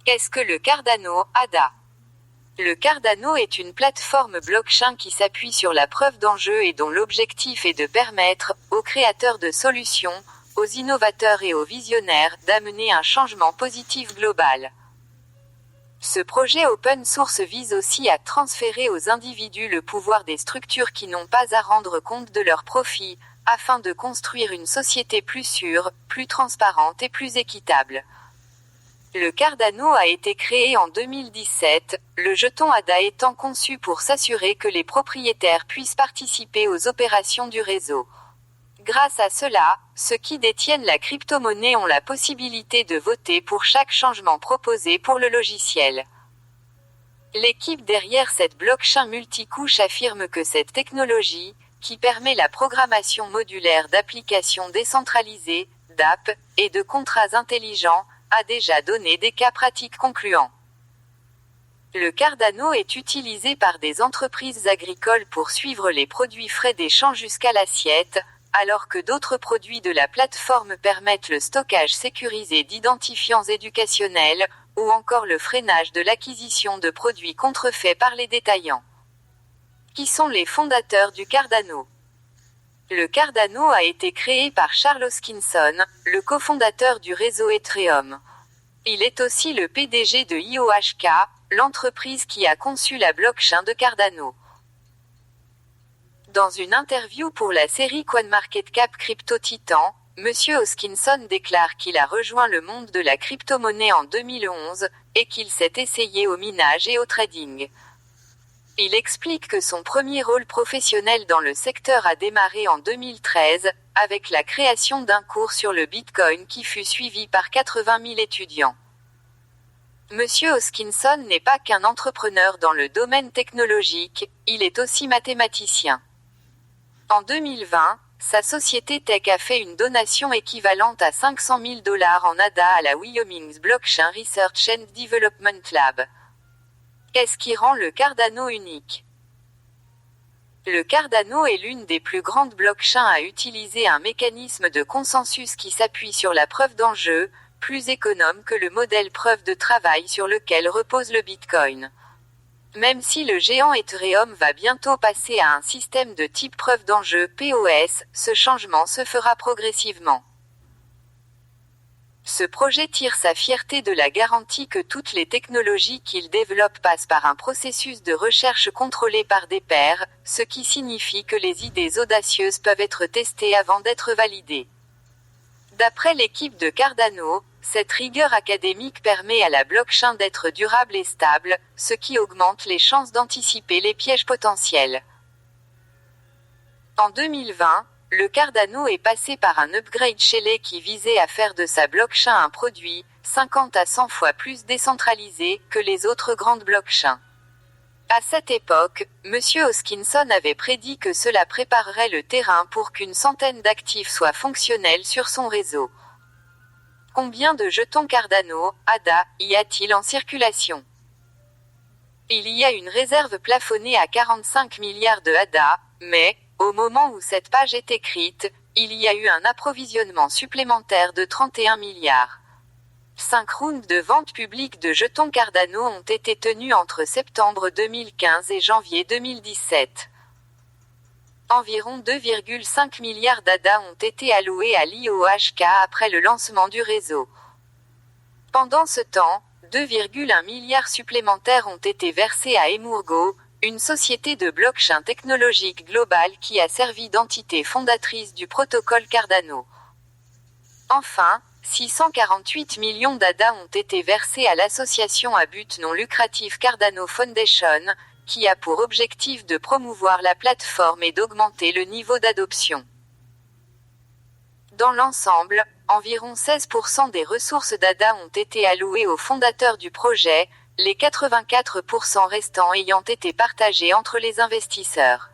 Qu'est-ce que le Cardano, ADA? Le Cardano est une plateforme blockchain qui s'appuie sur la preuve d'enjeu et dont l'objectif est de permettre, aux créateurs de solutions, aux innovateurs et aux visionnaires, d'amener un changement positif global. Ce projet open source vise aussi à transférer aux individus le pouvoir des structures qui n'ont pas à rendre compte de leurs profits, afin de construire une société plus sûre, plus transparente et plus équitable. Le Cardano a été créé en 2017, le jeton ADA étant conçu pour s'assurer que les propriétaires puissent participer aux opérations du réseau. Grâce à cela, ceux qui détiennent la crypto-monnaie ont la possibilité de voter pour chaque changement proposé pour le logiciel. L'équipe derrière cette blockchain multicouche affirme que cette technologie, qui permet la programmation modulaire d'applications décentralisées, d'app, et de contrats intelligents, a déjà donné des cas pratiques concluants. Le Cardano est utilisé par des entreprises agricoles pour suivre les produits frais des champs jusqu'à l'assiette, alors que d'autres produits de la plateforme permettent le stockage sécurisé d'identifiants éducationnels, ou encore le freinage de l'acquisition de produits contrefaits par les détaillants. Qui sont les fondateurs du Cardano? Le Cardano a été créé par Charles Hoskinson, le cofondateur du réseau Ethereum. Il est aussi le PDG de IOHK, l'entreprise qui a conçu la blockchain de Cardano. Dans une interview pour la série CoinMarketCap Crypto Titan, Monsieur Hoskinson déclare qu'il a rejoint le monde de la crypto-monnaie en 2011, et qu'il s'est essayé au minage et au trading. Il explique que son premier rôle professionnel dans le secteur a démarré en 2013, avec la création d'un cours sur le Bitcoin qui fut suivi par 80 000 étudiants. Monsieur Hoskinson n'est pas qu'un entrepreneur dans le domaine technologique, il est aussi mathématicien. En 2020, sa société Tech a fait une donation équivalente à $500 000 en ADA à la Wyoming's Blockchain Research and Development Lab. Qu'est-ce qui rend le Cardano unique? Le Cardano est l'une des plus grandes blockchains à utiliser un mécanisme de consensus qui s'appuie sur la preuve d'enjeu, plus économe que le modèle preuve de travail sur lequel repose le Bitcoin. Même si le géant Ethereum va bientôt passer à un système de type preuve d'enjeu POS, ce changement se fera progressivement. Ce projet tire sa fierté de la garantie que toutes les technologies qu'il développe passent par un processus de recherche contrôlé par des pairs, ce qui signifie que les idées audacieuses peuvent être testées avant d'être validées. D'après l'équipe de Cardano, cette rigueur académique permet à la blockchain d'être durable et stable, ce qui augmente les chances d'anticiper les pièges potentiels. En 2020, le Cardano est passé par un upgrade Shelley qui visait à faire de sa blockchain un produit, 50 à 100 fois plus décentralisé, que les autres grandes blockchains. À cette époque, Monsieur Hoskinson avait prédit que cela préparerait le terrain pour qu'une centaine d'actifs soient fonctionnels sur son réseau. Combien de jetons Cardano, ADA, y a-t-il en circulation? Il y a une réserve plafonnée à 45 milliards de ADA, mais, au moment où cette page est écrite, il y a eu un approvisionnement supplémentaire de 31 milliards. 5 rounds de vente publique de jetons Cardano ont été tenus entre septembre 2015 et janvier 2017. Environ 2,5 milliards d'ADA ont été alloués à l'IOHK après le lancement du réseau. Pendant ce temps, 2,1 milliards supplémentaires ont été versés à Emurgo, une société de blockchain technologique globale qui a servi d'entité fondatrice du protocole Cardano. Enfin, 648 millions d'ADA ont été versés à l'association à but non lucratif Cardano Foundation, qui a pour objectif de promouvoir la plateforme et d'augmenter le niveau d'adoption. Dans l'ensemble, environ 16% des ressources d'ADA ont été allouées aux fondateurs du projet, les 84% restants ayant été partagés entre les investisseurs.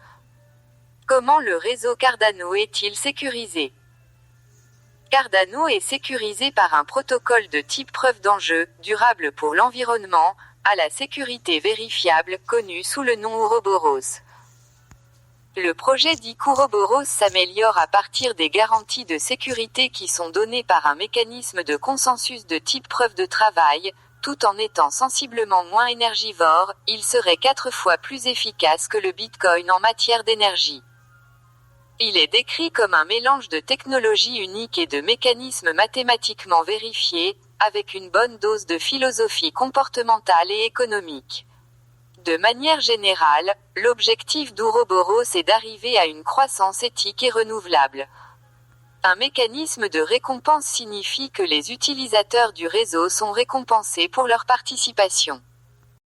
Comment le réseau Cardano est-il sécurisé? Cardano est sécurisé par un protocole de type preuve d'enjeu, durable pour l'environnement, à la sécurité vérifiable, connu sous le nom Ouroboros. Le projet dit qu'Ouroboros s'améliore à partir des garanties de sécurité qui sont données par un mécanisme de consensus de type preuve de travail, Tout en étant sensiblement moins énergivore, il serait 4 fois plus efficace que le Bitcoin en matière d'énergie. Il est décrit comme un mélange de technologie unique et de mécanismes mathématiquement vérifiés, avec une bonne dose de philosophie comportementale et économique. De manière générale, l'objectif d'Ouroboros est d'arriver à une croissance éthique et renouvelable. Un mécanisme de récompense signifie que les utilisateurs du réseau sont récompensés pour leur participation.